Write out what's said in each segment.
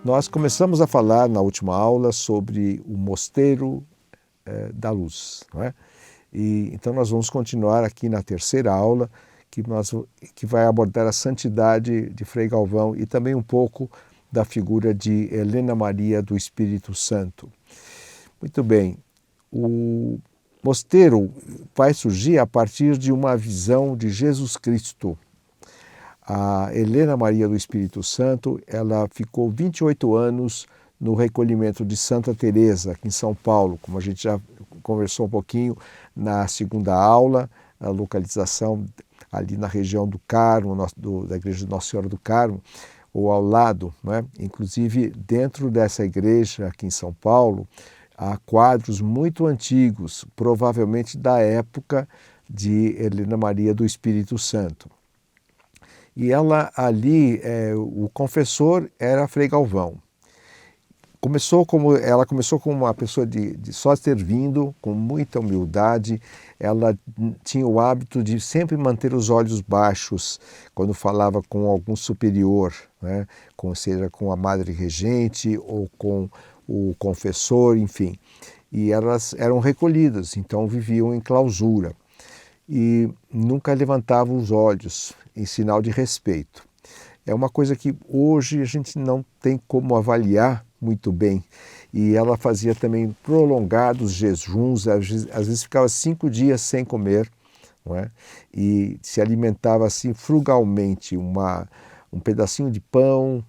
Nós começamos a falar na última aula sobre o mosteiro da luz, não é? Então nós vamos continuar aqui na terceira aula, que vai abordar a santidade de Frei Galvão e também um pouco da figura de Helena Maria do Espírito Santo. Muito bem, o mosteiro vai surgir a partir de uma visão de Jesus Cristo. A Helena Maria do Espírito Santo, ela ficou 28 anos no recolhimento de Santa Teresa, aqui em São Paulo, como a gente já conversou um pouquinho na segunda aula, a localização ali na região do Carmo, da igreja de Nossa Senhora do Carmo, ou ao lado, né? Inclusive dentro dessa igreja aqui em São Paulo, há quadros muito antigos, provavelmente da época de Helena Maria do Espírito Santo. E ela ali, o confessor era Frei Galvão. Ela começou como uma pessoa de só ter vindo, com muita humildade. Ela tinha o hábito de sempre manter os olhos baixos quando falava com algum superior, né? Seja com a madre regente ou com o confessor, enfim. E elas eram recolhidas, então viviam em clausura. E nunca levantavam os olhos em sinal de respeito. É uma coisa que hoje a gente não tem como avaliar muito bem. E ela fazia também prolongados jejuns, às vezes ficava 5 dias sem comer, não é? E se alimentava assim frugalmente, um pedacinho de pão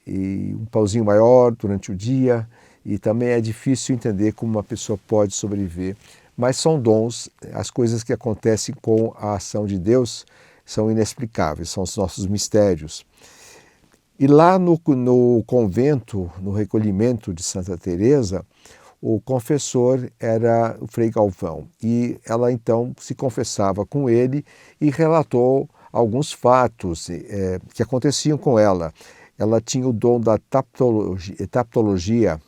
e um pãozinho maior durante o dia. E também é difícil entender como uma pessoa pode sobreviver. Mas são dons, as coisas que acontecem com a ação de Deus são inexplicáveis, são os nossos mistérios. E lá no convento, no recolhimento de Santa Teresa, o confessor era o Frei Galvão. E ela então se confessava com ele e relatou alguns fatos que aconteciam com ela. Ela tinha o dom da taptologia,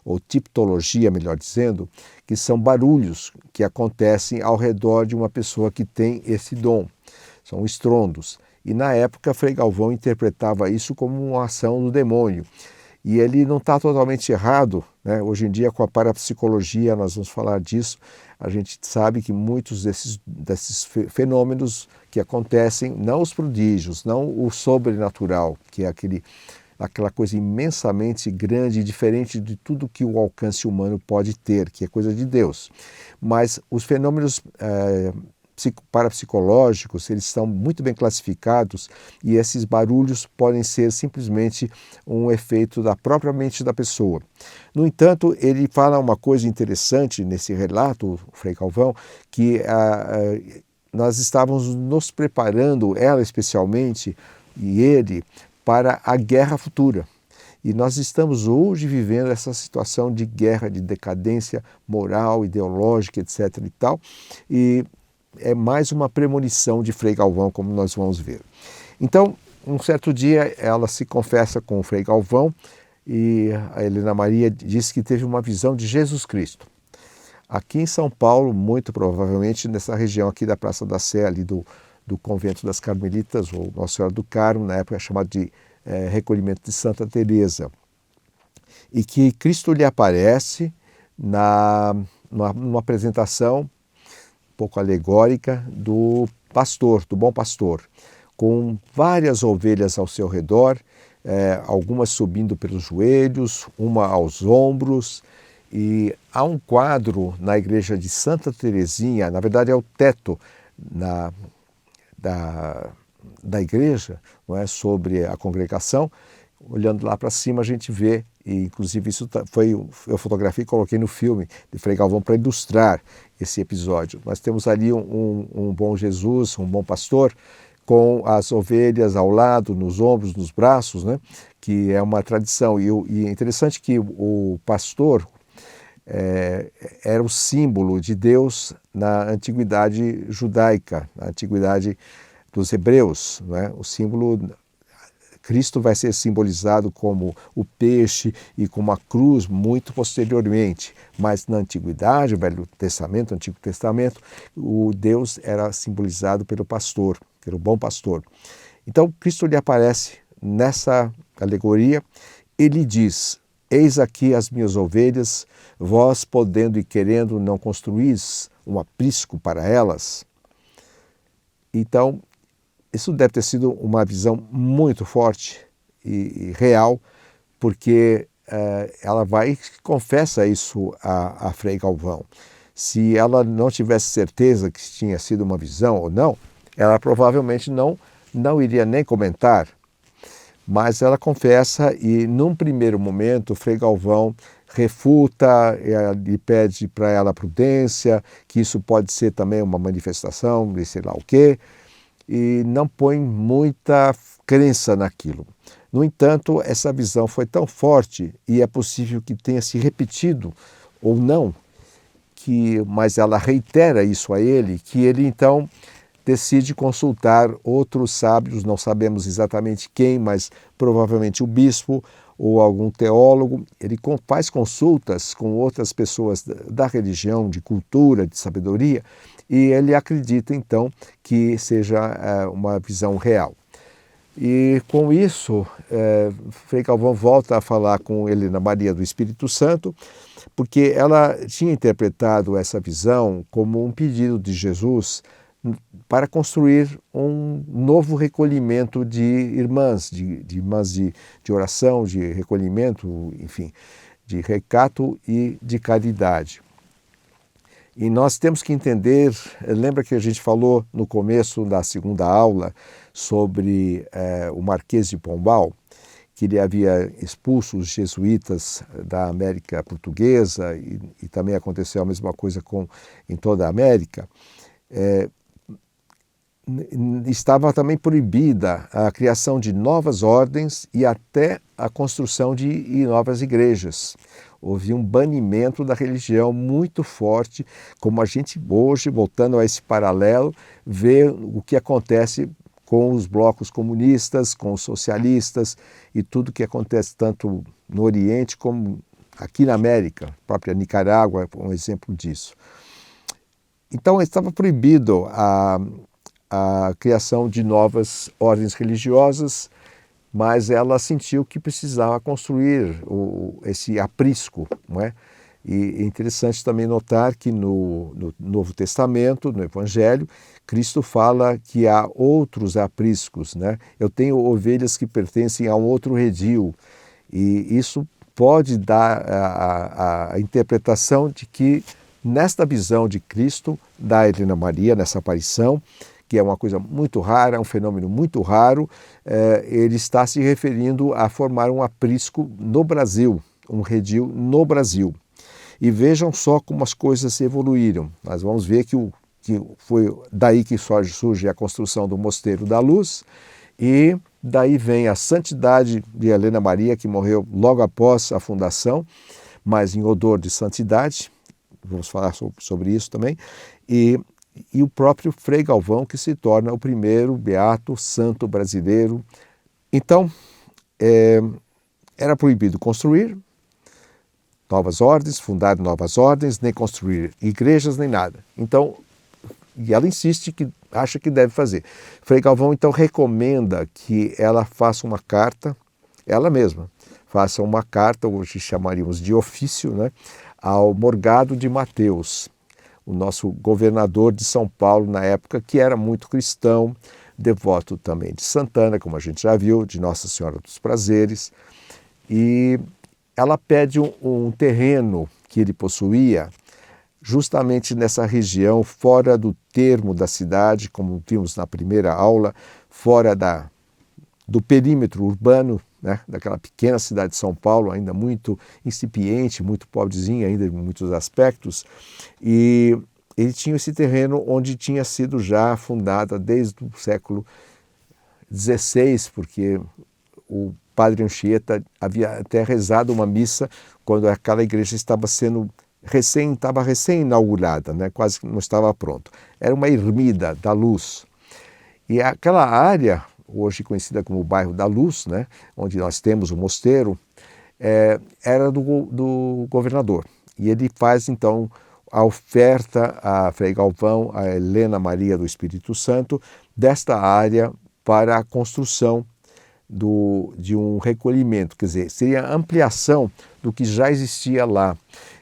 ou tiptologia, melhor dizendo, que são barulhos que acontecem ao redor de uma pessoa que tem esse dom. São estrondos. E na época, Frei Galvão interpretava isso como uma ação do demônio. E ele não está totalmente errado, né? Hoje em dia, com a parapsicologia, nós vamos falar disso, a gente sabe que muitos desses fenômenos que acontecem, não os prodígios, não o sobrenatural, que é aquela coisa imensamente grande e diferente de tudo que o alcance humano pode ter, que é coisa de Deus. Mas os fenômenos parapsicológicos, eles estão muito bem classificados e esses barulhos podem ser simplesmente um efeito da própria mente da pessoa. No entanto, ele fala uma coisa interessante nesse relato, o Frei Galvão, que nós estávamos nos preparando, ela especialmente e ele, para a guerra futura. E nós estamos hoje vivendo essa situação de guerra, de decadência moral, ideológica, etc. e tal. E é mais uma premonição de Frei Galvão, como nós vamos ver. Então, um certo dia, ela se confessa com o Frei Galvão e a Helena Maria diz que teve uma visão de Jesus Cristo. Aqui em São Paulo, muito provavelmente nessa região aqui da Praça da Sé, ali do convento das Carmelitas, ou Nossa Senhora do Carmo, na época chamado de recolhimento de Santa Teresa. E que Cristo lhe aparece numa apresentação um pouco alegórica do pastor, do bom pastor, com várias ovelhas ao seu redor, algumas subindo pelos joelhos, uma aos ombros, e há um quadro na igreja de Santa Teresinha, na verdade é o teto da igreja, não é, sobre a congregação. Olhando lá para cima a gente vê, e inclusive isso eu fotografei e coloquei no filme de Frei Galvão para ilustrar esse episódio. Nós temos ali um bom Jesus, um bom pastor, com as ovelhas ao lado, nos ombros, nos braços, né? Que é uma tradição. E é interessante que o pastor era o símbolo de Deus na antiguidade judaica, na antiguidade dos hebreus, né? O símbolo, Cristo vai ser simbolizado como o peixe e como a cruz muito posteriormente, mas na antiguidade, o Velho Testamento, o Antigo Testamento, o Deus era simbolizado pelo pastor, pelo bom pastor. Então Cristo lhe aparece nessa alegoria ele diz: eis aqui as minhas ovelhas, vós podendo e querendo não construís um aprisco para elas. Então, isso deve ter sido uma visão muito forte e real, porque ela vai e confessa isso a Frei Galvão. Se ela não tivesse certeza que tinha sido uma visão ou não, ela provavelmente não iria nem comentar. Mas ela confessa e, num primeiro momento, Frei Galvão refuta, e pede para ela prudência, que isso pode ser também uma manifestação de sei lá o quê, e não põe muita crença naquilo. No entanto, essa visão foi tão forte, e é possível que tenha se repetido ou não, mas ela reitera isso a ele, que ele então decide consultar outros sábios, não sabemos exatamente quem, mas provavelmente o bispo ou algum teólogo. Ele faz consultas com outras pessoas da religião, de cultura, de sabedoria, e ele acredita então que seja uma visão real. E com isso, Frei Galvão volta a falar com Helena Maria do Espírito Santo, porque ela tinha interpretado essa visão como um pedido de Jesus para construir um novo recolhimento de irmãs, de irmãs de oração, de recolhimento, enfim, de recato e de caridade. E nós temos que entender, lembra que a gente falou no começo da segunda aula sobre o Marquês de Pombal, que ele havia expulso os jesuítas da América Portuguesa e também aconteceu a mesma coisa em toda a América. Estava também proibida a criação de novas ordens e até a construção de novas igrejas. Houve um banimento da religião muito forte, como a gente hoje, voltando a esse paralelo, vê o que acontece com os blocos comunistas, com os socialistas e tudo que acontece tanto no Oriente como aqui na América, a própria Nicarágua é um exemplo disso. Então estava proibido a criação de novas ordens religiosas, mas ela sentiu que precisava construir esse aprisco, não é? E é interessante também notar que no Novo Testamento, no Evangelho, Cristo fala que há outros apriscos, né? Eu tenho ovelhas que pertencem a um outro redil, e isso pode dar a interpretação de que nesta visão de Cristo, da Helena Maria, nessa aparição, que é uma coisa muito rara, um fenômeno muito raro, ele está se referindo a formar um aprisco no Brasil, um redil no Brasil. E vejam só como as coisas evoluíram. Nós vamos ver que foi daí que surge a construção do Mosteiro da Luz, e daí vem a santidade de Helena Maria, que morreu logo após a fundação, mas em odor de santidade, vamos falar sobre isso também, e o próprio Frei Galvão, que se torna o primeiro beato santo brasileiro. Então, era proibido construir novas ordens, fundar novas ordens, nem construir igrejas, nem nada. Então, e ela insiste que acha que deve fazer. Frei Galvão, então, recomenda que ela faça uma carta, ela mesma, faça uma carta, hoje chamaríamos de ofício, né, ao Morgado de Mateus, o nosso governador de São Paulo na época, que era muito cristão, devoto também de Santana, como a gente já viu, de Nossa Senhora dos Prazeres, e ela pede um terreno que ele possuía, justamente nessa região, fora do termo da cidade, como vimos na primeira aula, fora do perímetro urbano, né, daquela pequena cidade de São Paulo, ainda muito incipiente, muito pobrezinha ainda em muitos aspectos, e ele tinha esse terreno onde tinha sido já fundada desde o século XVI, porque o padre Anchieta havia até rezado uma missa quando aquela igreja estava recém-inaugurada, né? Quase que não estava pronto. Era uma ermida da Luz. E aquela área, hoje conhecida como o bairro da Luz, né? Onde nós temos o mosteiro, era do governador. E ele faz, então, a oferta a Frei Galvão, a Helena Maria do Espírito Santo, desta área para a construção de um recolhimento, quer dizer, seria a ampliação do que já existia lá.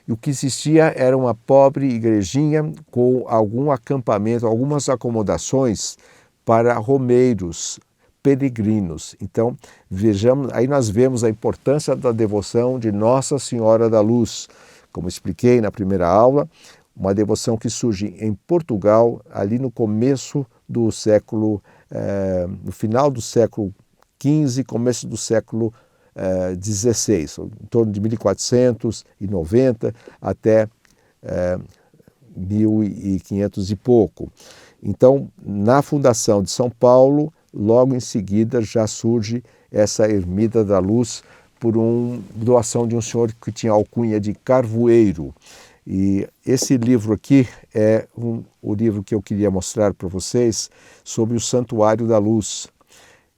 E o que existia era uma pobre igrejinha com algum acampamento, algumas acomodações para romeiros, peregrinos. Então, vejamos, aí nós vemos a importância da devoção de Nossa Senhora da Luz. Como expliquei na primeira aula, uma devoção que surge em Portugal, ali no começo do século, no final do século XV, começo do século XVI, em torno de 1490 até 1500 e pouco. Então, na fundação de São Paulo, logo em seguida já surge essa Ermida da Luz por uma doação de um senhor que tinha alcunha de Carvoeiro. E esse livro aqui é o livro que eu queria mostrar para vocês sobre o Santuário da Luz.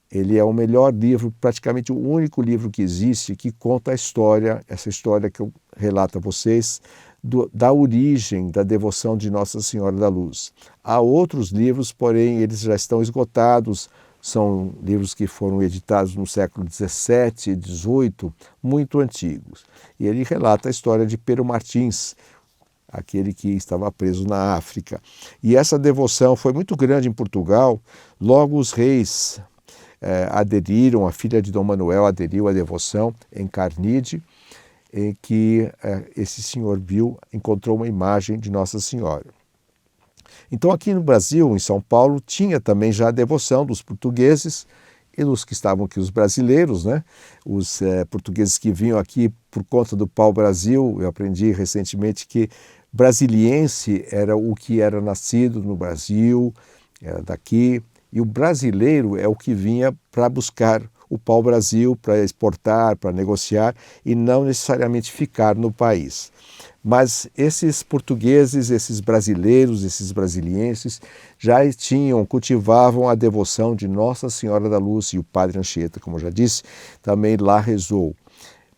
Ele é o melhor livro, praticamente o único livro que existe que conta a história, essa história que eu relato a vocês, da origem da devoção de Nossa Senhora da Luz. Há outros livros, porém eles já estão esgotados, são livros que foram editados no século XVII e XVIII, muito antigos. E ele relata a história de Pero Martins, aquele que estava preso na África. E essa devoção foi muito grande em Portugal, logo os reis aderiram, a filha de Dom Manuel aderiu à devoção em Carnide, em que esse senhor encontrou uma imagem de Nossa Senhora. Então aqui no Brasil, em São Paulo, tinha também já a devoção dos portugueses e dos que estavam aqui, os brasileiros, né? Os portugueses que vinham aqui por conta do pau-brasil. Eu aprendi recentemente que brasiliense era o que era nascido no Brasil, era daqui, e o brasileiro é o que vinha para buscar o pau-brasil, para exportar, para negociar e não necessariamente ficar no país. Mas esses portugueses, esses brasileiros, esses brasilienses já cultivavam a devoção de Nossa Senhora da Luz, e o Padre Anchieta, como eu já disse, também lá rezou.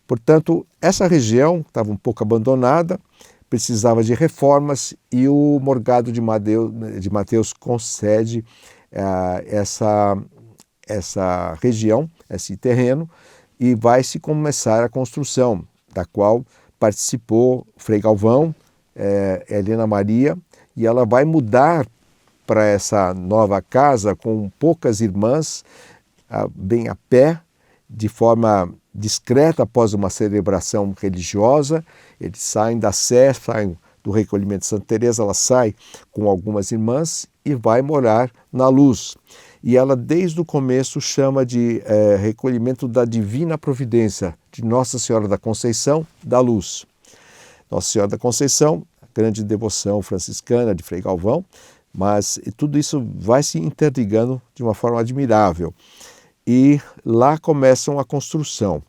Portanto, essa região estava um pouco abandonada, precisava de reformas, e o Morgado de Mateus concede essa região, esse terreno, e vai-se começar a construção, da qual participou Frei Galvão, Helena Maria, e ela vai mudar para essa nova casa com poucas irmãs, bem a pé, de forma discreta, após uma celebração religiosa. Eles saem da Sé, saem do recolhimento de Santa Teresa, ela sai com algumas irmãs e vai morar na Luz. E ela, desde o começo, chama de recolhimento da Divina Providência, de Nossa Senhora da Conceição da Luz. Nossa Senhora da Conceição, grande devoção franciscana de Frei Galvão, mas tudo isso vai se interligando de uma forma admirável. E lá começam a construção.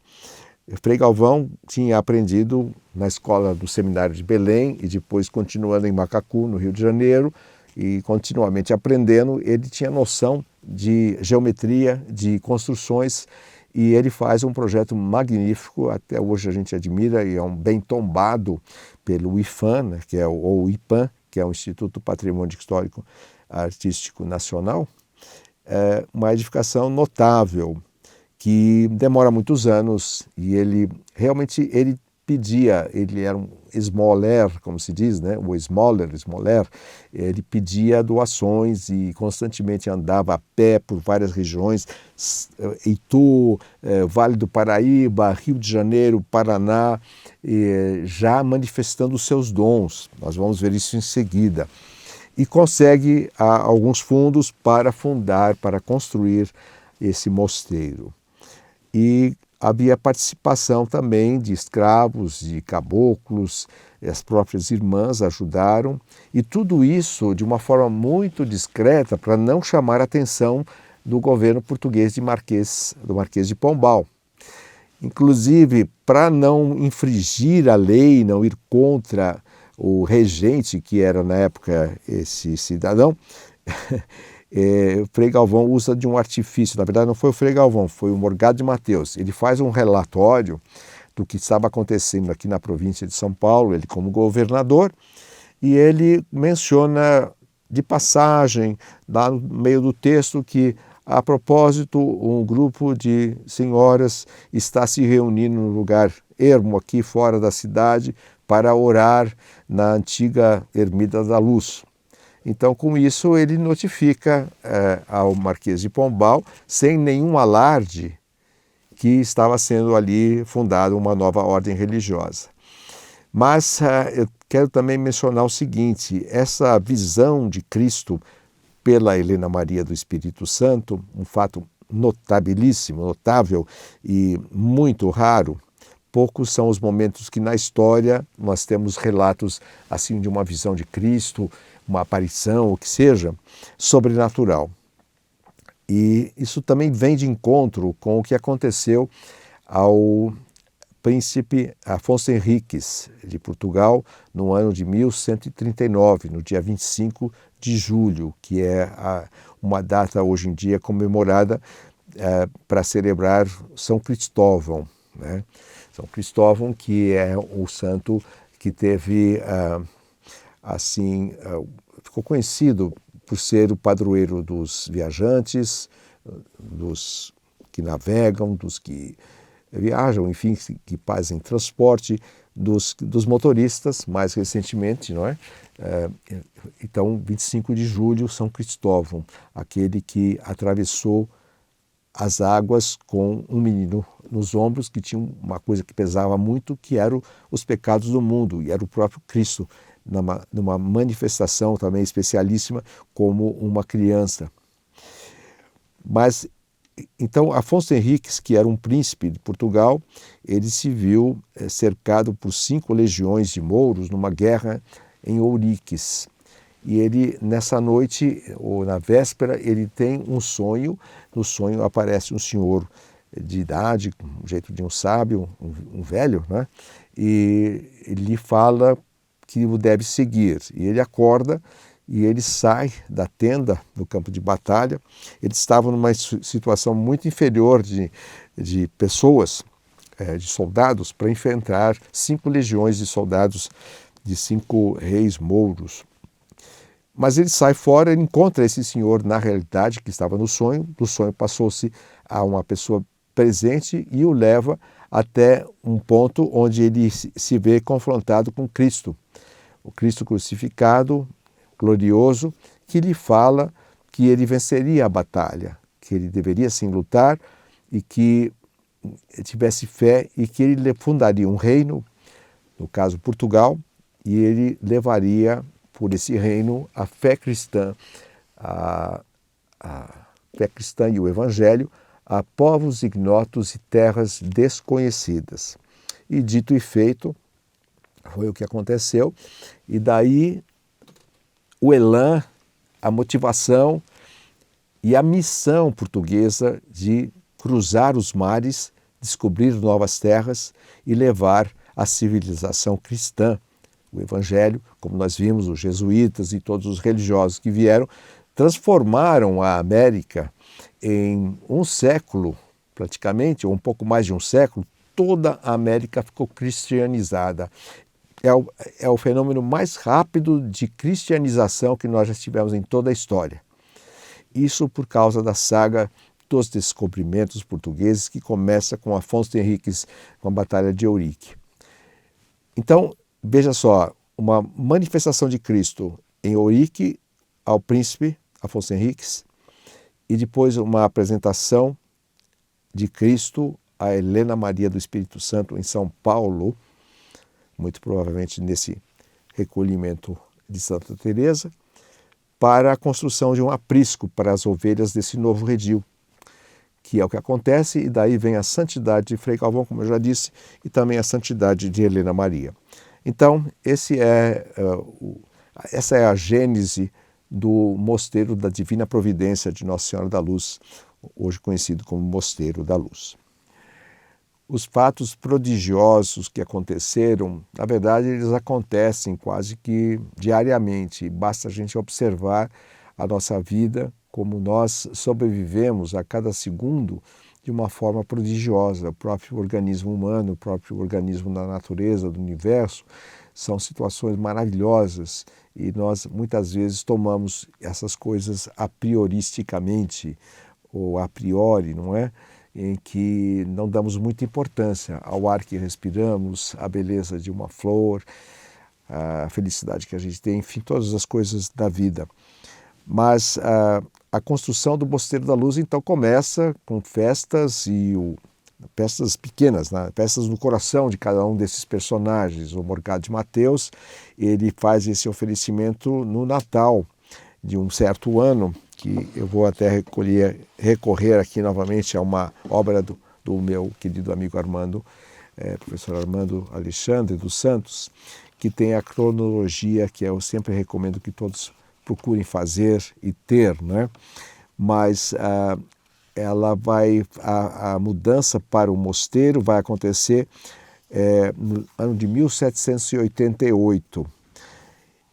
Frei Galvão tinha aprendido na escola do Seminário de Belém e depois continuando em Macacu, no Rio de Janeiro, e continuamente aprendendo. Ele tinha noção de geometria, de construções, e ele faz um projeto magnífico, até hoje a gente admira, e é um bem tombado pelo IFAM, né, ou IPAM, que é o Instituto Patrimônio Histórico Artístico Nacional, uma edificação notável, que demora muitos anos, e ele pedia, ele era um esmoler, como se diz, né? O esmoler, ele pedia doações e constantemente andava a pé por várias regiões, Itu, Vale do Paraíba, Rio de Janeiro, Paraná, já manifestando os seus dons. Nós vamos ver isso em seguida. E consegue alguns fundos para construir esse mosteiro. E havia participação também de escravos, de caboclos, as próprias irmãs ajudaram, e tudo isso de uma forma muito discreta para não chamar a atenção do governo português do Marquês de Pombal. Inclusive, para não infringir a lei, não ir contra o regente, que era na época esse cidadão, Frei Galvão usa de um artifício. Na verdade não foi o Frei Galvão, foi o Morgado de Mateus. Ele faz um relatório do que estava acontecendo aqui na província de São Paulo, ele como governador, e ele menciona de passagem, lá no meio do texto, que A propósito, um grupo de senhoras está se reunindo num lugar ermo aqui fora da cidade para orar na antiga Ermida da Luz. Então, com isso, ele notifica ao Marquês de Pombal, sem nenhum alarde, que estava sendo ali fundada uma nova ordem religiosa. Mas eu quero também mencionar o seguinte: essa visão de Cristo pela Helena Maria do Espírito Santo, um fato notabilíssimo, notável e muito raro. Poucos são os momentos que na história nós temos relatos assim de uma visão de Cristo, uma aparição, o que seja, sobrenatural. E isso também vem de encontro com o que aconteceu ao príncipe Afonso Henriques de Portugal no ano de 1139, no dia 25 de julho, que é uma data hoje em dia comemorada para celebrar São Cristóvão, né? São Cristóvão, que é o santo que teve, ficou conhecido por ser o padroeiro dos viajantes, dos que navegam, dos que viajam, enfim, que fazem transporte, dos motoristas, mais recentemente, não é? Então, 25 de julho, São Cristóvão, aquele que atravessou as águas com um menino nos ombros, que tinha uma coisa que pesava muito, que eram os pecados do mundo, e era o próprio Cristo, numa manifestação também especialíssima, como uma criança. Mas, então, Afonso Henriques, que era um príncipe de Portugal, ele se viu cercado por 5 legiões de mouros numa guerra em Ouriques. E ele, nessa noite, ou na véspera, ele tem um sonho. No sonho aparece um senhor de idade, com o jeito de um sábio, um velho, né? E ele fala que o deve seguir. E ele acorda e ele sai da tenda no campo de batalha. Eles estavam numa situação muito inferior de pessoas, de soldados, para enfrentar 5 legiões de soldados de 5 reis mouros. Mas ele sai fora, ele encontra esse senhor na realidade que estava no sonho. Do sonho passou-se a uma pessoa presente e o leva até um ponto onde ele se vê confrontado com Cristo. O Cristo crucificado, glorioso, que lhe fala que ele venceria a batalha, que ele deveria sim lutar e que tivesse fé e que ele fundaria um reino, no caso Portugal, e ele levaria por esse reino a fé cristã, a fé cristã e o Evangelho a povos ignotos e terras desconhecidas. E dito e feito, foi o que aconteceu, e daí o elan, a motivação e a missão portuguesa de cruzar os mares, descobrir novas terras e levar a civilização cristã, o Evangelho, como nós vimos, os jesuítas e todos os religiosos que vieram, transformaram a América em um século, praticamente, ou um pouco mais de um século. Toda a América ficou cristianizada. É o fenômeno mais rápido de cristianização que nós já tivemos em toda a história. Isso por causa da saga dos descobrimentos portugueses, que começa com Afonso Henriques, com a Batalha de Ourique. Então, veja só, uma manifestação de Cristo em Ourique ao príncipe Afonso Henriques e depois uma apresentação de Cristo a Helena Maria do Espírito Santo em São Paulo, muito provavelmente nesse recolhimento de Santa Teresa, para a construção de um aprisco para as ovelhas desse novo redil, que é o que acontece, e daí vem a santidade de Frei Galvão, como eu já disse, e também a santidade de Helena Maria. Então, essa é a gênese do Mosteiro da Divina Providência de Nossa Senhora da Luz, hoje conhecido como Mosteiro da Luz. Os fatos prodigiosos que aconteceram, na verdade, eles acontecem quase que diariamente. Basta a gente observar a nossa vida, como nós sobrevivemos a cada segundo de uma forma prodigiosa. O próprio organismo humano, o próprio organismo da natureza, do universo, são situações maravilhosas e nós muitas vezes tomamos essas coisas a prioristicamente, ou a priori, não é? Em que não damos muita importância ao ar que respiramos, à beleza de uma flor, à felicidade que a gente tem, enfim, todas as coisas da vida. Mas a construção do Mosteiro da Luz então começa com festas festas pequenas, né? Festas no coração de cada um desses personagens. O Morgado de Mateus, ele faz esse oferecimento no Natal de um certo ano, que eu vou até recorrer aqui novamente a uma obra do meu querido amigo Armando, professor Armando Alexandre dos Santos, que tem a cronologia que eu sempre recomendo que todos procurem fazer e ter, né? Mas a mudança para o mosteiro vai acontecer no ano de 1788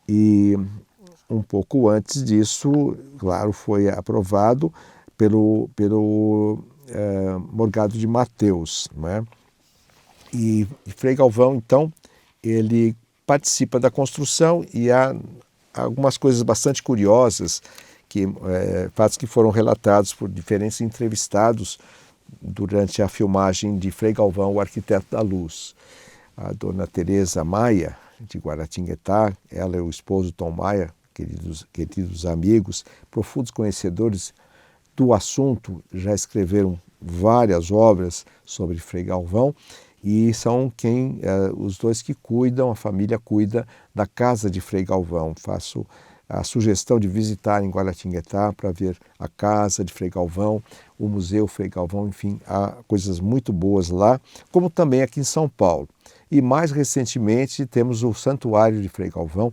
e um pouco antes disso, claro, foi aprovado pelo Morgado de Mateus, né? E Frei Galvão, então, ele participa da construção e há algumas coisas bastante curiosas, fatos que foram relatados por diferentes entrevistados durante a filmagem de Frei Galvão, o Arquiteto da Luz. A dona Teresa Maia, de Guaratinguetá, ela e o esposo Tom Maia, queridos amigos, profundos conhecedores do assunto, já escreveram várias obras sobre Frei Galvão e são os dois que cuidam, a família cuida da casa de Frei Galvão. Faço a sugestão de visitar em Guaratinguetá para ver a casa de Frei Galvão, o Museu Frei Galvão, enfim, há coisas muito boas lá, como também aqui em São Paulo. E mais recentemente temos o Santuário de Frei Galvão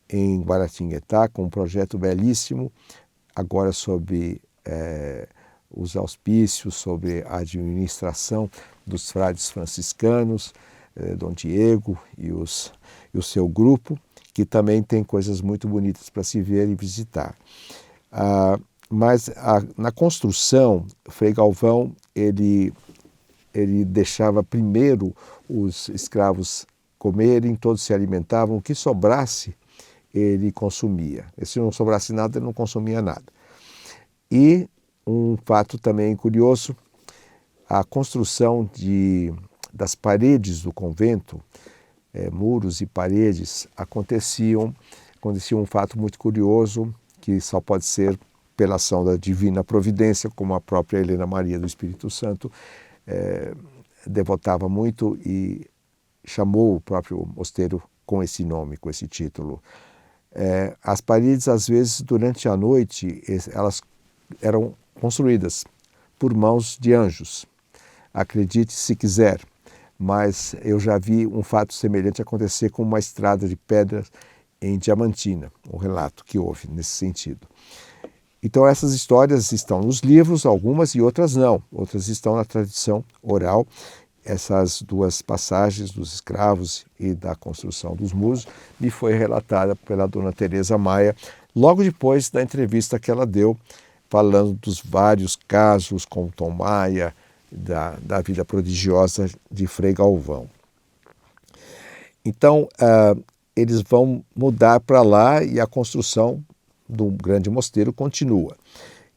em Guaratinguetá, com um projeto belíssimo, agora sob os auspícios, sobre a administração dos frades franciscanos, Dom Diego e o seu grupo, que também tem coisas muito bonitas para se ver e visitar. Mas na construção, Frei Galvão, ele deixava primeiro os escravos comerem, todos se alimentavam, o que sobrasse ele consumia. E se não sobrasse nada, ele não consumia nada. E um fato também curioso, a construção das paredes do convento, muros e paredes, acontecia um fato muito curioso, que só pode ser pela ação da divina providência, como a própria Helena Maria do Espírito Santo devotava muito e chamou o próprio mosteiro com esse nome, com esse título. As paredes, às vezes, durante a noite, elas eram construídas por mãos de anjos. Acredite se quiser, mas eu já vi um fato semelhante acontecer com uma estrada de pedras em Diamantina, um relato que houve nesse sentido. Então essas histórias estão nos livros, algumas, e outras não. Outras estão na tradição oral. Essas duas passagens dos escravos e da construção dos muros me foi relatada pela dona Teresa Maia logo depois da entrevista que ela deu, falando dos vários casos com Tom Maia, da vida prodigiosa de Frei Galvão. Então, eles vão mudar para lá e a construção do grande mosteiro continua.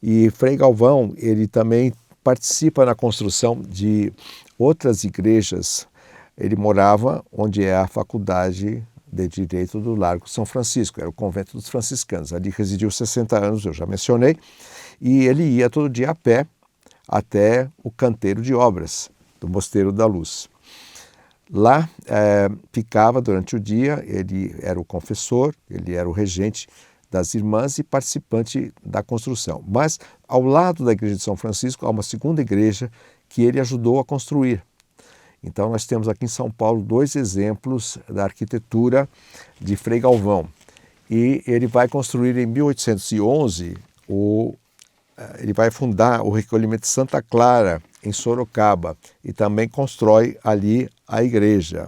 E Frei Galvão, ele também participa na construção de outras igrejas. Ele morava onde é a Faculdade de Direito do Largo São Francisco, era o convento dos franciscanos. Ali residiu 60 anos, eu já mencionei, e ele ia todo dia a pé até o canteiro de obras do Mosteiro da Luz. Lá ficava durante o dia, ele era o confessor, ele era o regente das irmãs e participante da construção. Mas ao lado da igreja de São Francisco há uma segunda igreja que ele ajudou a construir. Então nós temos aqui em São Paulo dois exemplos da arquitetura de Frei Galvão. E ele vai construir em 1811, ele vai fundar o recolhimento de Santa Clara, em Sorocaba, e também constrói ali a igreja.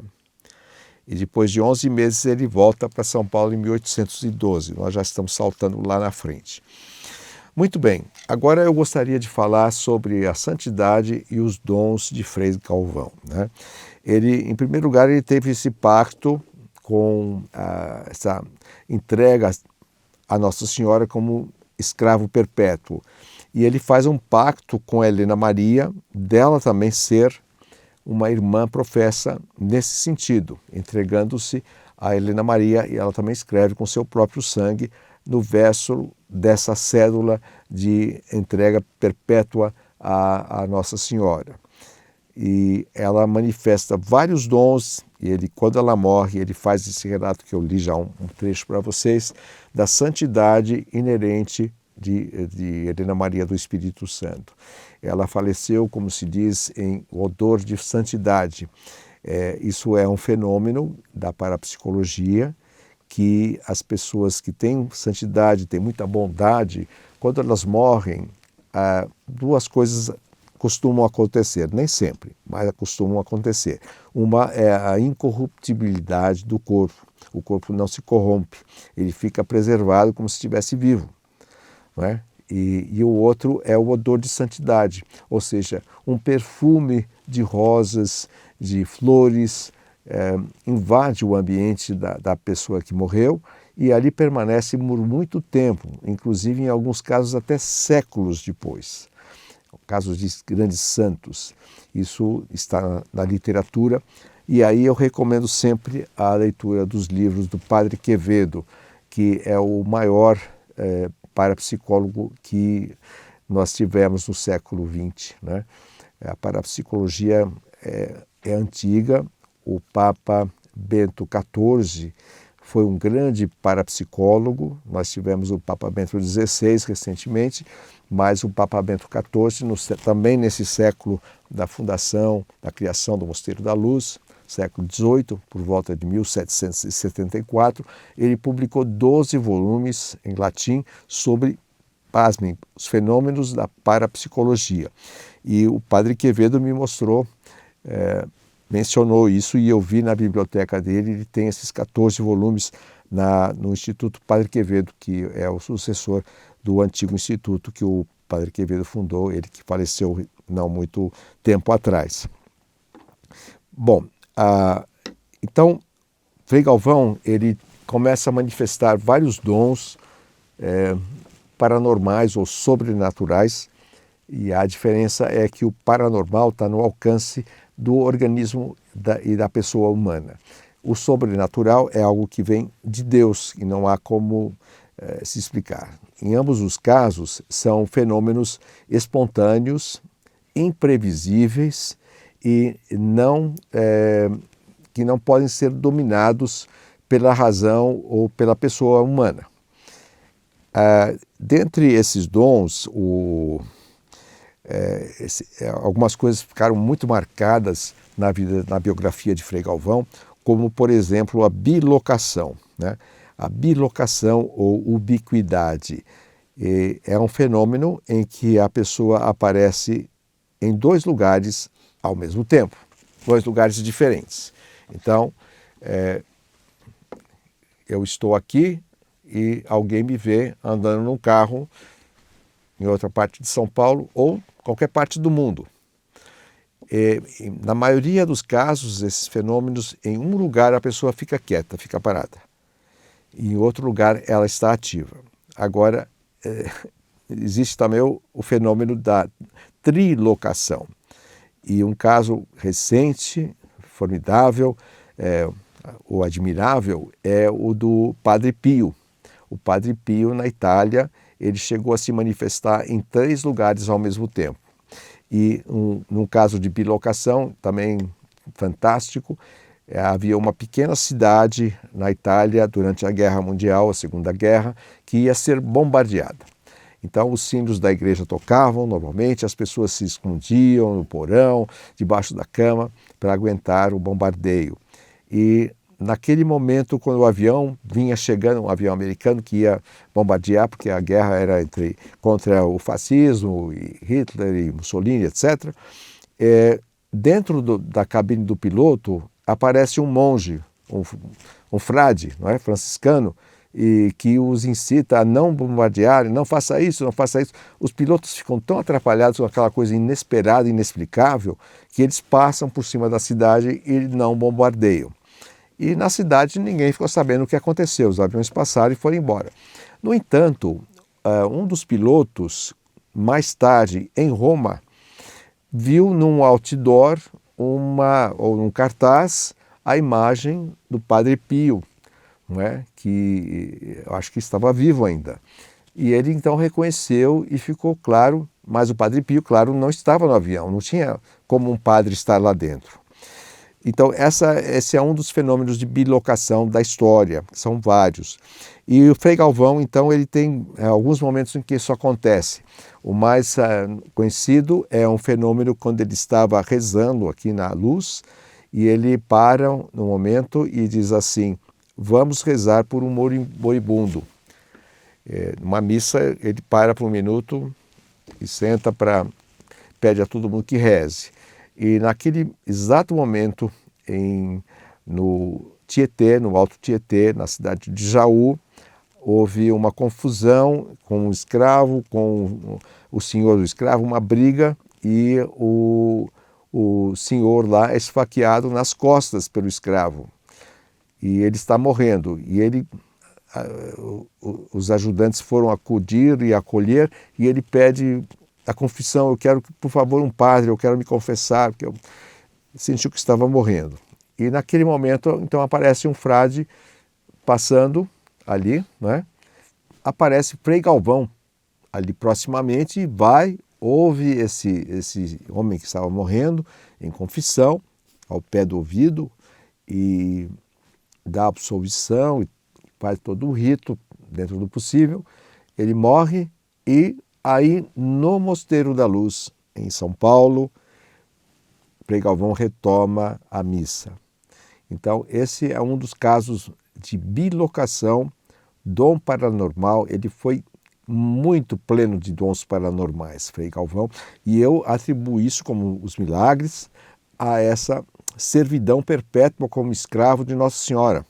E depois de 11 meses ele volta para São Paulo em 1812. Nós já estamos saltando lá na frente. Muito bem, agora eu gostaria de falar sobre a santidade e os dons de Frei Galvão, né? Ele, em primeiro lugar, ele teve esse pacto com essa entrega a Nossa Senhora como escravo perpétuo. E ele faz um pacto com a Helena Maria, dela também ser uma irmã professa nesse sentido, entregando-se a Helena Maria, e ela também escreve com seu próprio sangue no verso dessa cédula de entrega perpétua à Nossa Senhora. E ela manifesta vários dons, e ele, quando ela morre, ele faz esse relato que eu li já um trecho para vocês, da santidade inerente de Helena Maria do Espírito Santo. Ela faleceu, como se diz, em odor de santidade. Isso é um fenômeno da parapsicologia, que as pessoas que têm santidade, têm muita bondade, quando elas morrem, duas coisas costumam acontecer, nem sempre, mas costumam acontecer. Uma é a incorruptibilidade do corpo. O corpo não se corrompe, ele fica preservado como se estivesse vivo, não é? E o outro é o odor de santidade, ou seja, um perfume de rosas, de flores, invade o ambiente da pessoa que morreu e ali permanece por muito tempo, inclusive em alguns casos até séculos depois. Casos de grandes santos, isso está na literatura, e aí eu recomendo sempre a leitura dos livros do Padre Quevedo, que é o maior parapsicólogo que nós tivemos no século XX, né? A parapsicologia é antiga, o Papa Bento XIV foi um grande parapsicólogo, nós tivemos o Papa Bento XVI recentemente, mas o Papa Bento XIV, também nesse século da fundação, da criação do Mosteiro da Luz, século XVIII, por volta de 1774, ele publicou 12 volumes em latim sobre, pasmem, os fenômenos da parapsicologia. E o Padre Quevedo me mostrou, mencionou isso, e eu vi na biblioteca dele, ele tem esses 14 volumes no Instituto Padre Quevedo, que é o sucessor do antigo instituto que o Padre Quevedo fundou, ele que faleceu não muito tempo atrás. Bom, então, Frei Galvão, ele começa a manifestar vários dons paranormais ou sobrenaturais, e a diferença é que o paranormal está no alcance do organismo e da pessoa humana. O sobrenatural é algo que vem de Deus e não há como se explicar. Em ambos os casos, são fenômenos espontâneos, imprevisíveis e que não podem ser dominados pela razão ou pela pessoa humana. Dentre esses dons, algumas coisas ficaram muito marcadas na biografia de Frei Galvão, como, por exemplo, a bilocação, né? A bilocação ou ubiquidade é um fenômeno em que a pessoa aparece em dois lugares ao mesmo tempo, dois lugares diferentes. Então, eu estou aqui e alguém me vê andando num carro em outra parte de São Paulo ou qualquer parte do mundo. Na maioria dos casos, esses fenômenos, em um lugar a pessoa fica quieta, fica parada. E em outro lugar ela está ativa. Agora, existe também o fenômeno da trilocação. E um caso recente, formidável, o admirável, é o do Padre Pio. O Padre Pio, na Itália, ele chegou a se manifestar em 3 lugares ao mesmo tempo. E num caso de bilocação, também fantástico, havia uma pequena cidade na Itália durante a Guerra Mundial, a Segunda Guerra, que ia ser bombardeada. Então os sinos da igreja tocavam normalmente, as pessoas se escondiam no porão, debaixo da cama, para aguentar o bombardeio. E naquele momento, quando o avião vinha chegando, um avião americano que ia bombardear, porque a guerra era contra o fascismo, e Hitler e Mussolini, etc., dentro da cabine do piloto aparece um monge, um frade, não é, franciscano, e que os incita a não bombardearem, não faça isso, não faça isso. Os pilotos ficam tão atrapalhados com aquela coisa inesperada, inexplicável, que eles passam por cima da cidade e não bombardeiam. E na cidade ninguém ficou sabendo o que aconteceu, os aviões passaram e foram embora. No entanto, um dos pilotos mais tarde, em Roma, viu num outdoor ou num cartaz a imagem do Padre Pio, não é? Que eu acho que estava vivo ainda. E ele então reconheceu e ficou claro, mas o Padre Pio, claro, não estava no avião, não tinha como um padre estar lá dentro. Então esse é um dos fenômenos de bilocação da história, são vários. E o Frei Galvão, então, ele tem alguns momentos em que isso acontece. O mais conhecido é um fenômeno quando ele estava rezando aqui na luz e ele para no momento e diz assim: vamos rezar por um moribundo. Numa missa ele para por um minuto e senta pede a todo mundo que reze. E naquele exato momento, no Tietê, no Alto Tietê, na cidade de Jaú, houve uma confusão com um escravo, com o senhor do escravo, uma briga, e o senhor lá é esfaqueado nas costas pelo escravo. E ele está morrendo. E os ajudantes foram acudir e acolher, e ele pede a confissão: eu quero, por favor, um padre, eu quero me confessar, porque eu senti que estava morrendo. E naquele momento, então, aparece um frade passando ali, né? Aparece Frei Galvão ali proximamente e ouve esse homem que estava morrendo em confissão, ao pé do ouvido, e dá absolvição, e faz todo o rito dentro do possível. Ele morre e aí no Mosteiro da Luz, em São Paulo, Frei Galvão retoma a missa. Então esse é um dos casos de bilocação, dom paranormal. Ele foi muito pleno de dons paranormais, Frei Galvão, e eu atribuo isso, como os milagres, a essa servidão perpétua como escravo de Nossa Senhora.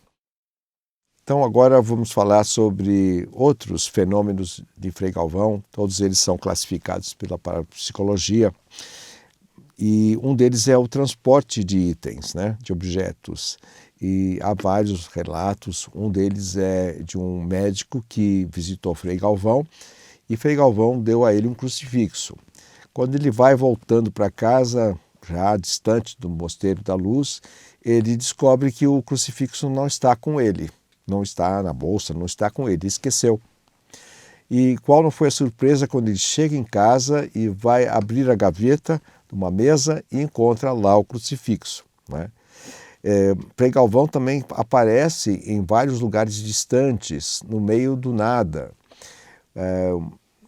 Então agora vamos falar sobre outros fenômenos de Frei Galvão. Todos eles são classificados pela parapsicologia, e um deles é o transporte de itens, né, de objetos. E há vários relatos. Um deles é de um médico que visitou Frei Galvão, e Frei Galvão deu a ele um crucifixo. Quando ele vai voltando para casa, já distante do Mosteiro da Luz, ele descobre que o crucifixo não está com ele. Não está na bolsa, não está com ele, esqueceu. E qual não foi a surpresa quando ele chega em casa e vai abrir a gaveta de uma mesa e encontra lá o crucifixo, né? Frei Galvão também aparece em vários lugares distantes, no meio do nada.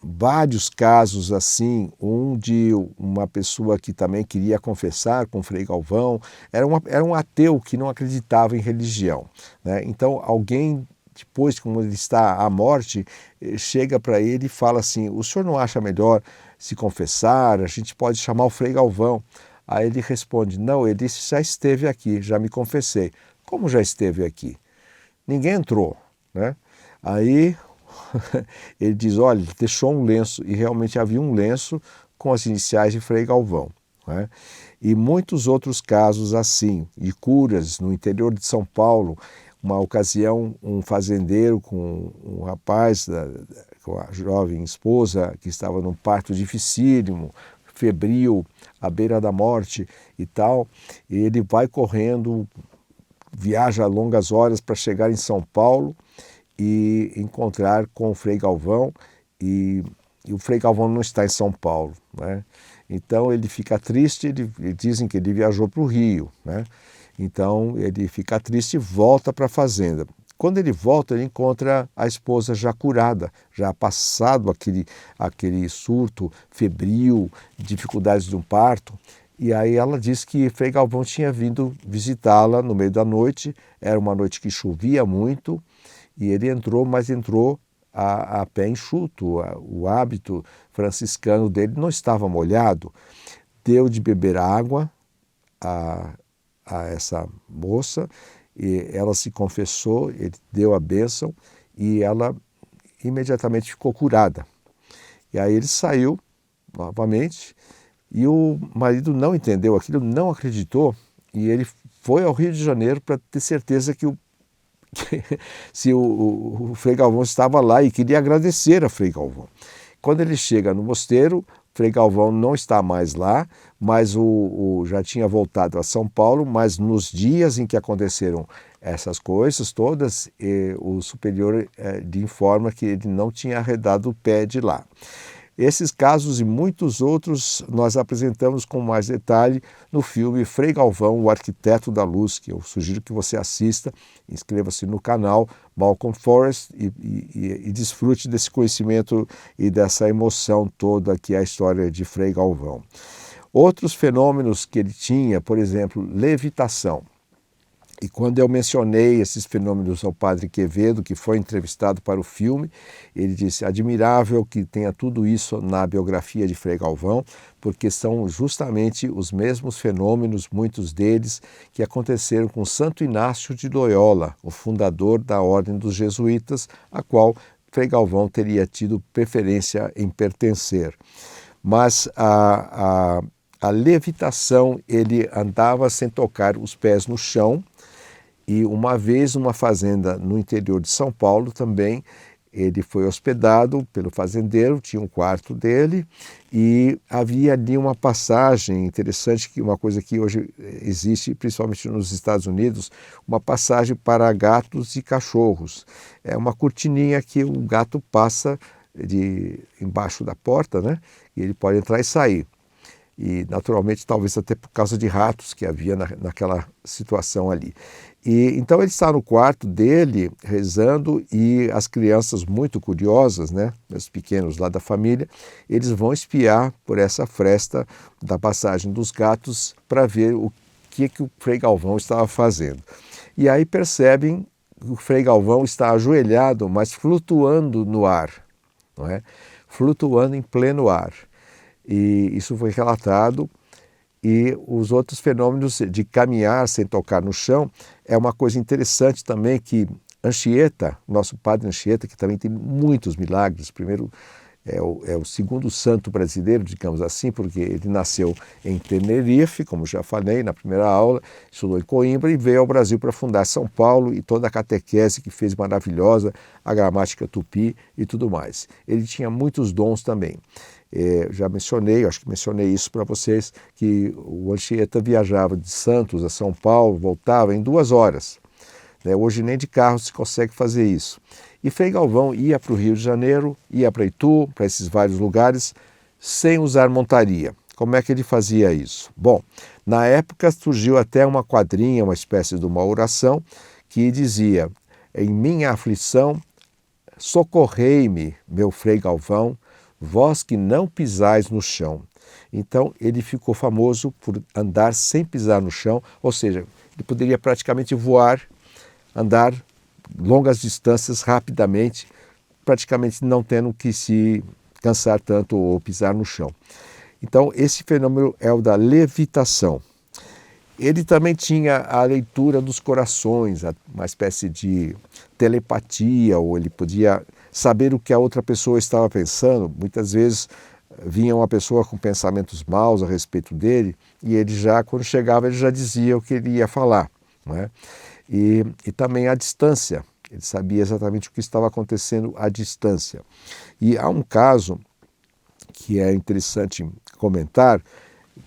Vários casos assim, um de uma pessoa que também queria confessar com Frei Galvão, era um ateu que não acreditava em religião, né? Então alguém, depois, como ele está à morte, chega para ele e fala assim: o senhor não acha melhor se confessar? A gente pode chamar o Frei Galvão. Aí ele responde: não, ele disse, já esteve aqui, já me confessei. Como já esteve aqui? Ninguém entrou, né? Aí ele diz: olha, deixou um lenço, e realmente havia um lenço com as iniciais de Frei Galvão, né? E muitos outros casos assim, de curas no interior de São Paulo. Uma ocasião, um fazendeiro com um rapaz, com a jovem esposa, que estava num parto dificílimo, febril, à beira da morte e tal, e ele vai correndo, viaja longas horas para chegar em São Paulo e encontrar com o Frei Galvão, e o Frei Galvão não está em São Paulo, né? Então ele fica triste, dizem que ele viajou para o Rio, né? Então ele fica triste e volta para a fazenda. Quando ele volta, ele encontra a esposa já curada, já passado aquele surto febril, dificuldades de um parto. E aí ela diz que Frei Galvão tinha vindo visitá-la no meio da noite. Era uma noite que chovia muito, e ele entrou, mas entrou a pé enxuto. O hábito franciscano dele não estava molhado. Deu de beber água a essa moça, e ela se confessou, ele deu a bênção e ela imediatamente ficou curada. E aí ele saiu novamente, e o marido não entendeu aquilo, não acreditou, e ele foi ao Rio de Janeiro para ter certeza que se o Frei Galvão estava lá, e queria agradecer a Frei Galvão. quando ele chega no mosteiro, Frei Galvão não está mais lá, mas já tinha voltado a São Paulo, mas nos dias em que aconteceram essas coisas todas, o superior lhe informa que ele não tinha arredado o pé de lá. Esses casos e muitos outros nós apresentamos com mais detalhe no filme Frei Galvão, o Arquiteto da Luz, que eu sugiro que você assista, inscreva-se no canal Malcolm Forest e desfrute desse conhecimento e dessa emoção toda que é a história de Frei Galvão. Outros fenômenos que ele tinha, por exemplo, levitação. E quando eu mencionei esses fenômenos ao padre Quevedo, que foi entrevistado para o filme, ele disse: admirável que tenha tudo isso na biografia de Frei Galvão, porque são justamente os mesmos fenômenos, muitos deles, que aconteceram com Santo Inácio de Loyola, o fundador da Ordem dos Jesuítas, a qual Frei Galvão teria tido preferência em pertencer. Mas a levitação, ele andava sem tocar os pés no chão. E uma vez, numa fazenda no interior de São Paulo também, ele foi hospedado pelo fazendeiro, tinha um quarto dele, e havia ali uma passagem interessante, uma coisa que hoje existe, principalmente nos Estados Unidos, uma passagem para gatos e cachorros. É uma cortininha que o gato passa embaixo da porta, né? E ele pode entrar e sair. E, naturalmente, talvez até por causa de ratos que havia naquela situação ali. E então ele está no quarto dele rezando e as crianças muito curiosas, né, os pequenos lá da família, eles vão espiar por essa fresta da passagem dos gatos para ver o que o Frei Galvão estava fazendo. E aí percebem que o Frei Galvão está ajoelhado, mas flutuando no ar, não é? Flutuando em pleno ar. E isso foi relatado. E os outros fenômenos de caminhar sem tocar no chão é uma coisa interessante também, que Anchieta, nosso padre Anchieta, que também tem muitos milagres, primeiro é o segundo santo brasileiro, digamos assim, porque ele nasceu em Tenerife, como já falei na primeira aula, estudou em Coimbra e veio ao Brasil para fundar São Paulo e toda a catequese que fez maravilhosa, a gramática tupi e tudo mais. Ele tinha muitos dons também. Já mencionei, acho que mencionei isso para vocês, que o Anchieta viajava de Santos a São Paulo, voltava em 2 horas. Hoje nem de carro se consegue fazer isso. E Frei Galvão ia para o Rio de Janeiro, ia para Itu, para esses vários lugares, sem usar montaria. Como é que ele fazia isso? Bom, na época surgiu até uma quadrinha, uma espécie de uma oração, que dizia: em minha aflição, socorrei-me, meu Frei Galvão, vós que não pisais no chão. Então ele ficou famoso por andar sem pisar no chão, ou seja, ele poderia praticamente voar, andar longas distâncias rapidamente, praticamente não tendo que se cansar tanto ou pisar no chão. Então esse fenômeno é o da levitação. Ele também tinha a leitura dos corações, uma espécie de telepatia, ou ele podia saber o que a outra pessoa estava pensando. Muitas vezes vinha uma pessoa com pensamentos maus a respeito dele e ele já, quando chegava, ele já dizia o que ele ia falar, não é? E também a distância, ele sabia exatamente o que estava acontecendo à distância. E há um caso que é interessante comentar,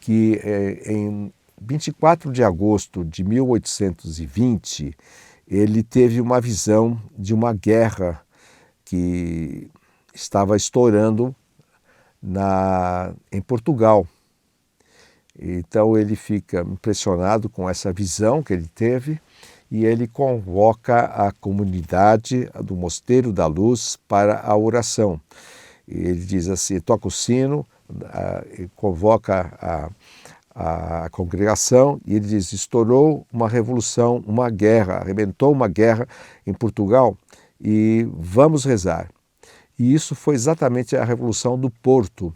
que em 24 de agosto de 1820, ele teve uma visão de uma guerra que estava estourando em Portugal. Então ele fica impressionado com essa visão que ele teve e ele convoca a comunidade do Mosteiro da Luz para a oração. Ele diz assim, toca o sino, convoca a congregação e ele diz: estourou uma revolução, uma guerra, arrebentou uma guerra em Portugal e vamos rezar. E isso foi exatamente a Revolução do Porto.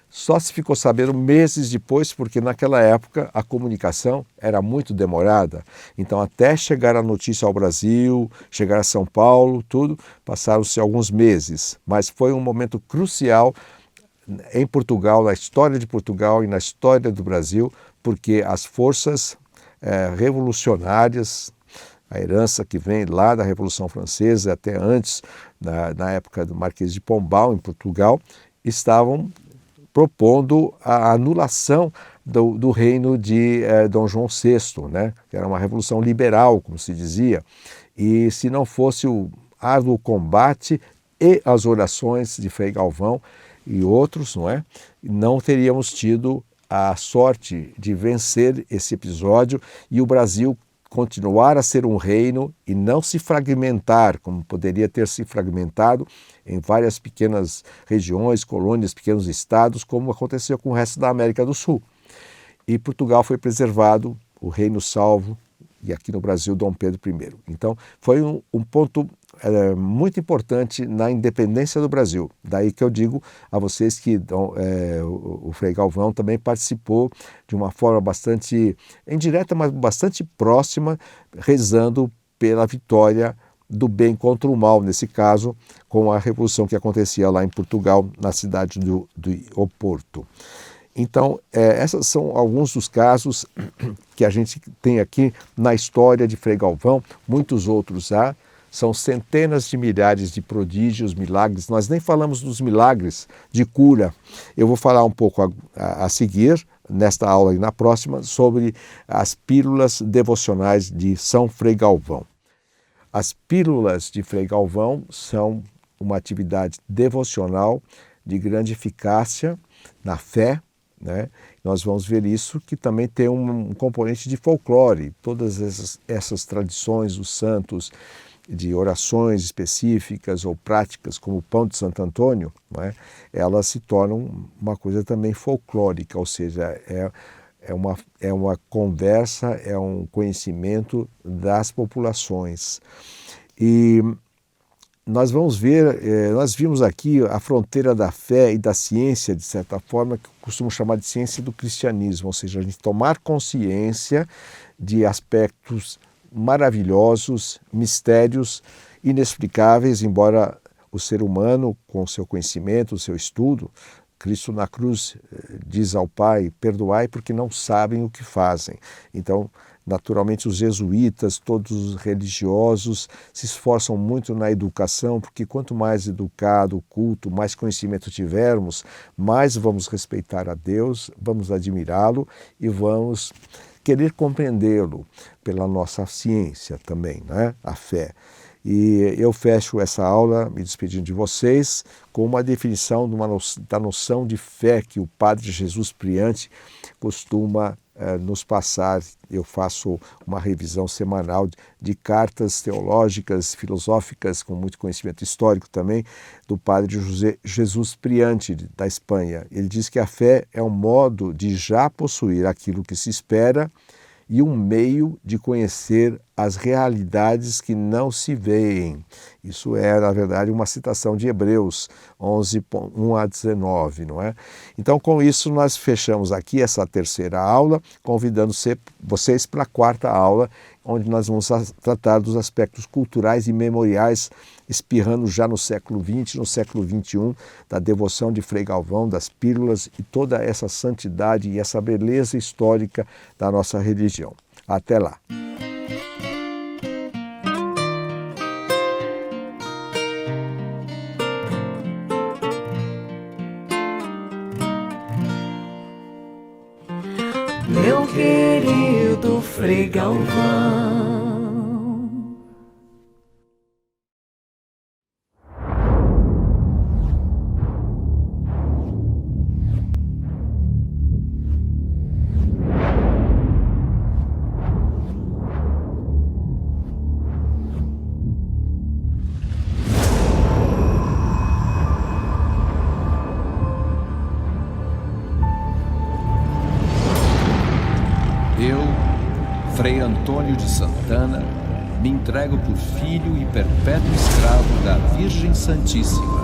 Só se ficou sabendo meses depois, porque naquela época a comunicação era muito demorada. Então, até chegar a notícia ao Brasil, chegar a São Paulo, tudo, passaram-se alguns meses. Mas foi um momento crucial em Portugal, na história de Portugal e na história do Brasil, porque as forças revolucionárias, a herança que vem lá da Revolução Francesa, até antes, na época do Marquês de Pombal, em Portugal, estavam propondo a anulação do reino de Dom João VI, né? Que era uma revolução liberal, como se dizia, e se não fosse o árduo combate e as orações de Frei Galvão e outros, não teríamos tido a sorte de vencer esse episódio e o Brasil continuar a ser um reino e não se fragmentar, como poderia ter se fragmentado em várias pequenas regiões, colônias, pequenos estados, como aconteceu com o resto da América do Sul. E Portugal foi preservado, o reino salvo, e aqui no Brasil, Dom Pedro I. Então, foi um ponto muito importante na independência do Brasil. Daí que eu digo a vocês que o Frei Galvão também participou de uma forma bastante indireta, mas bastante próxima, rezando pela vitória do bem contra o mal, nesse caso, com a revolução que acontecia lá em Portugal, na cidade do Oporto. Então, esses são alguns dos casos que a gente tem aqui na história de Frei Galvão, muitos outros há. São centenas de milhares de prodígios, milagres. Nós nem falamos dos milagres de cura. Eu vou falar um pouco a seguir, nesta aula e na próxima, sobre as pílulas devocionais de São Frei Galvão. As pílulas de Frei Galvão são uma atividade devocional de grande eficácia na fé, né? Nós vamos ver isso, que também tem um componente de folclore. Todas essas tradições dos santos, de orações específicas ou práticas, como o Pão de Santo Antônio, elas se tornam uma coisa também folclórica, ou seja, é uma conversa, é um conhecimento das populações. E nós vamos ver, nós vimos aqui a fronteira da fé e da ciência, de certa forma, que eu costumo chamar de ciência do cristianismo, ou seja, a gente tomar consciência de aspectos maravilhosos, mistérios inexplicáveis, embora o ser humano, com o seu conhecimento, o seu estudo, Cristo na cruz diz ao Pai, perdoai porque não sabem o que fazem. Então, naturalmente, os jesuítas, todos os religiosos se esforçam muito na educação, porque quanto mais educado, culto, mais conhecimento tivermos, mais vamos respeitar a Deus, vamos admirá-lo e vamos querer compreendê-lo pela nossa ciência também, a fé. E eu fecho essa aula me despedindo de vocês com uma definição da noção de fé que o Padre Jesus Priante costuma nos passar. Eu faço uma revisão semanal de cartas teológicas, filosóficas, com muito conhecimento histórico também, do Padre Jesus Priante, da Espanha. Ele diz que a fé é um modo de já possuir aquilo que se espera e um meio de conhecer as realidades que não se veem. Isso é, na verdade, uma citação de Hebreus 11, 1 a 19, não é? Então, com isso, nós fechamos aqui essa terceira aula, convidando vocês para a quarta aula, onde nós vamos tratar dos aspectos culturais e memoriais, espirrando já no século XX, no século XXI, da devoção de Frei Galvão, das pílulas e toda essa santidade e essa beleza histórica da nossa religião. Até lá! Meu querido Frei Galvão. Eu, Frei Antônio de Santana, me entrego por filho e perpétuo escravo da Virgem Santíssima,